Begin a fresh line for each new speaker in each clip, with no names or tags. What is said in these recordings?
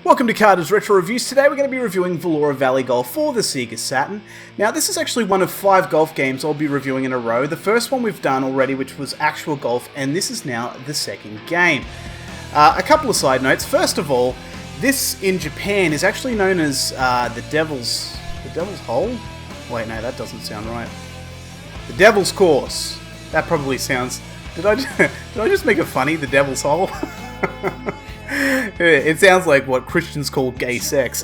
Welcome to Carter's Retro Reviews. Today we're going to be reviewing Valora Valley Golf for the Sega Saturn. Now this is actually one of 5 golf games I'll be reviewing in a row. The first one we've done already, which was actual golf, and this is now the second game. A couple of side notes. First of all, this in Japan is actually known as the Devil's Hole? Wait, no, that doesn't sound right. The Devil's Course. That probably sounds... Did I just make it funny? The Devil's Hole? It sounds like what Christians call gay sex.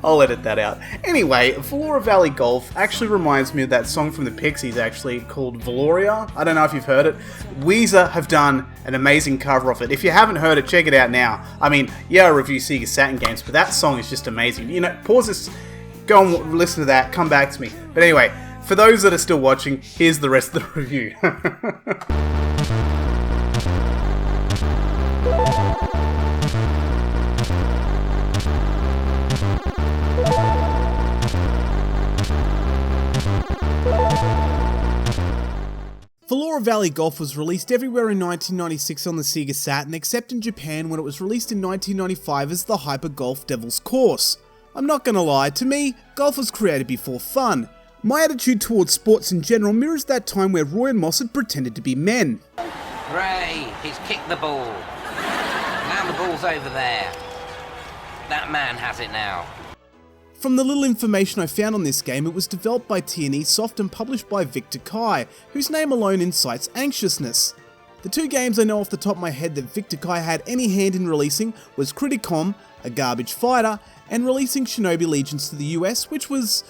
I'll edit that out. Anyway, Valora Valley Golf actually reminds me of that song from the Pixies, actually, called Valora. I don't know if you've heard it. Weezer have done an amazing cover of it. If you haven't heard it, check it out now. I mean, yeah, I review Sega Saturn games, but that song is just amazing. You know, pause this, go and listen to that, come back to me. But anyway, for those that are still watching, here's the rest of the review. Valora Valley Golf was released everywhere in 1996 on the Sega Saturn, except in Japan when it was released in 1995 as the Hyper Golf Devil's Course. I'm not gonna lie, to me, golf was created before fun. My attitude towards sports in general mirrors that time where Roy and Moss had pretended to be men.
Ray, he's kicked the ball. Now the ball's over there. That man has it now.
From the little information I found on this game, it was developed by T&E Soft and published by Victor Kai, whose name alone incites anxiousness. The 2 games I know off the top of my head that Victor Kai had any hand in releasing was Criticom, a garbage fighter, and releasing Shinobi Legions to the US, which was...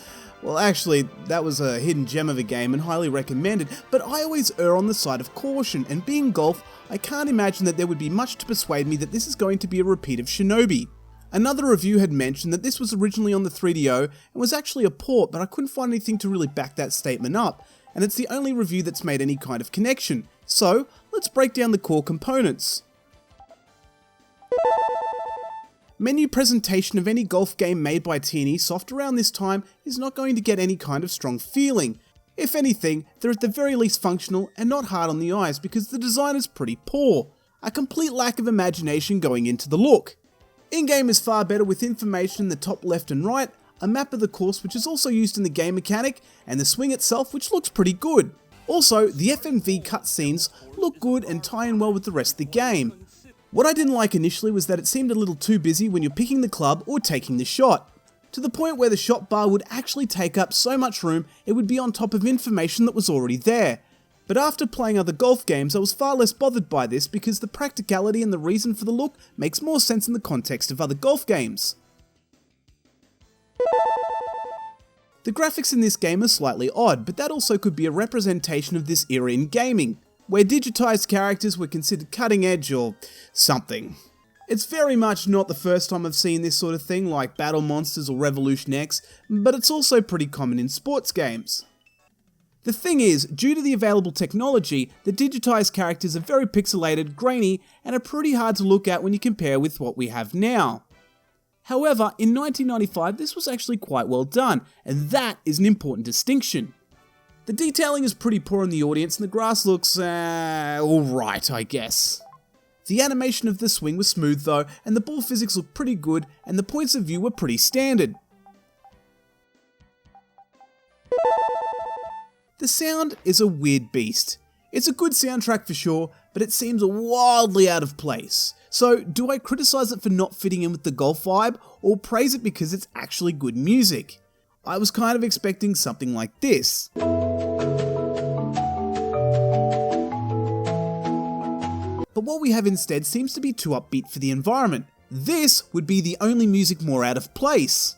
well, actually, that was a hidden gem of a game and highly recommended, but I always err on the side of caution, and being golf, I can't imagine that there would be much to persuade me that this is going to be a repeat of Shinobi. Another review had mentioned that this was originally on the 3DO and was actually a port, but I couldn't find anything to really back that statement up, and it's the only review that's made any kind of connection. So, let's break down the core components. Menu presentation of any golf game made by T&E Soft around this time is not going to get any kind of strong feeling. If anything, they're at the very least functional and not hard on the eyes because the design is pretty poor. A complete lack of imagination going into the look. In-game is far better with information in the top left and right, a map of the course which is also used in the game mechanic, and the swing itself which looks pretty good. Also, the FMV cutscenes look good and tie in well with the rest of the game. What I didn't like initially was that it seemed a little too busy when you're picking the club or taking the shot, to the point where the shot bar would actually take up so much room it would be on top of information that was already there. But after playing other golf games, I was far less bothered by this because the practicality and the reason for the look makes more sense in the context of other golf games. The graphics in this game are slightly odd, but that also could be a representation of this era in gaming, where digitized characters were considered cutting edge or something. It's very much not the first time I've seen this sort of thing like Battle Monsters or Revolution X, but it's also pretty common in sports games. The thing is, due to the available technology, the digitized characters are very pixelated, grainy, and are pretty hard to look at when you compare with what we have now. However, in 1995 this was actually quite well done, and that is an important distinction. The detailing is pretty poor in the audience and the grass looks, alright I guess. The animation of the swing was smooth though, and the ball physics looked pretty good, and the points of view were pretty standard. The sound is a weird beast. It's a good soundtrack for sure, but it seems wildly out of place. So, do I criticize it for not fitting in with the golf vibe, or praise it because it's actually good music? I was kind of expecting something like this. But what we have instead seems to be too upbeat for the environment. This would be the only music more out of place.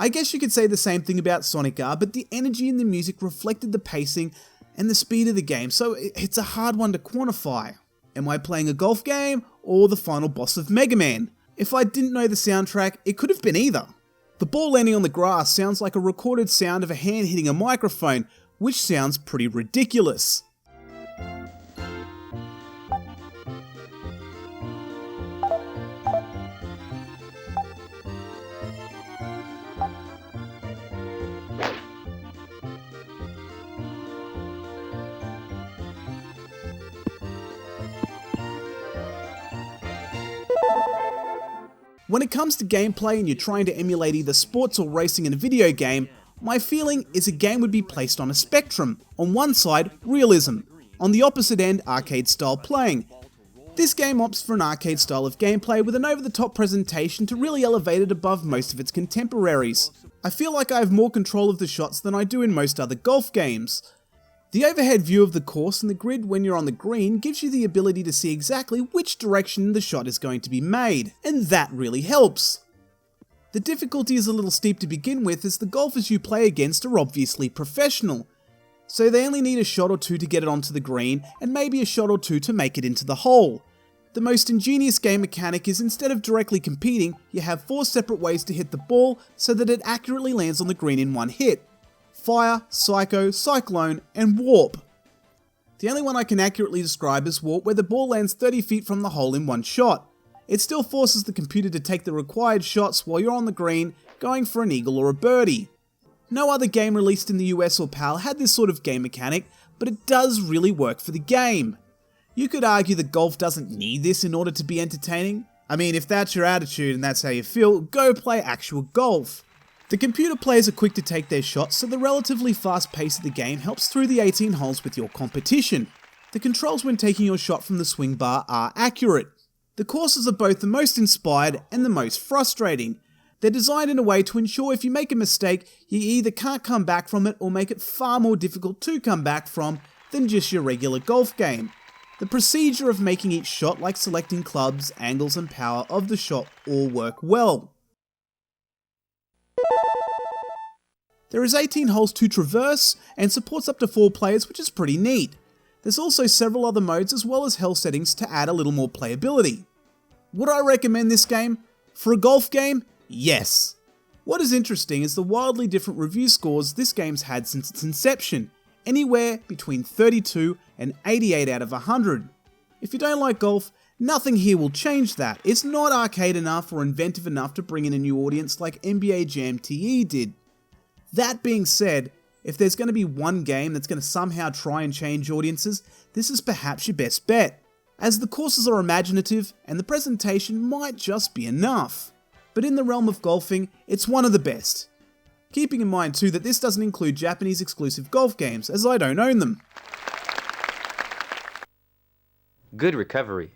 I guess you could say the same thing about Sonic R, but the energy in the music reflected the pacing and the speed of the game, so it's a hard one to quantify. Am I playing a golf game or the final boss of Mega Man? If I didn't know the soundtrack, it could have been either. The ball landing on the grass sounds like a recorded sound of a hand hitting a microphone, which sounds pretty ridiculous. When it comes to gameplay and you're trying to emulate either sports or racing in a video game, my feeling is a game would be placed on a spectrum. On one side, realism. On the opposite end, arcade style playing. This game opts for an arcade style of gameplay with an over-the-top presentation to really elevate it above most of its contemporaries. I feel like I have more control of the shots than I do in most other golf games. The overhead view of the course and the grid when you're on the green gives you the ability to see exactly which direction the shot is going to be made, and that really helps. The difficulty is a little steep to begin with as the golfers you play against are obviously professional, so they only need a shot or two to get it onto the green and maybe a shot or two to make it into the hole. The most ingenious game mechanic is instead of directly competing, you have 4 separate ways to hit the ball so that it accurately lands on the green in one hit. Fire, Psycho, Cyclone, and Warp. The only one I can accurately describe is Warp, where the ball lands 30 feet from the hole in one shot. It still forces the computer to take the required shots while you're on the green, going for an eagle or a birdie. No other game released in the US or PAL had this sort of game mechanic, but it does really work for the game. You could argue that golf doesn't need this in order to be entertaining. I mean, if that's your attitude and that's how you feel, go play actual golf. The computer players are quick to take their shots, so the relatively fast pace of the game helps through the 18 holes with your competition. The controls when taking your shot from the swing bar are accurate. The courses are both the most inspired and the most frustrating. They're designed in a way to ensure if you make a mistake, you either can't come back from it or make it far more difficult to come back from than just your regular golf game. The procedure of making each shot, like selecting clubs, angles and power of the shot, all work well. There is 18 holes to traverse and supports up to 4 players, which is pretty neat. There's also several other modes as well as hell settings to add a little more playability. Would I recommend this game? For a golf game? Yes. What is interesting is the wildly different review scores this game's had since its inception, anywhere between 32 and 88 out of 100. If you don't like golf, nothing here will change that. It's not arcade enough or inventive enough to bring in a new audience like NBA Jam TE did. That being said, if there's going to be one game that's going to somehow try and change audiences, this is perhaps your best bet, as the courses are imaginative and the presentation might just be enough. But in the realm of golfing, it's one of the best. Keeping in mind too that this doesn't include Japanese exclusive golf games, as I don't own them.
Good recovery.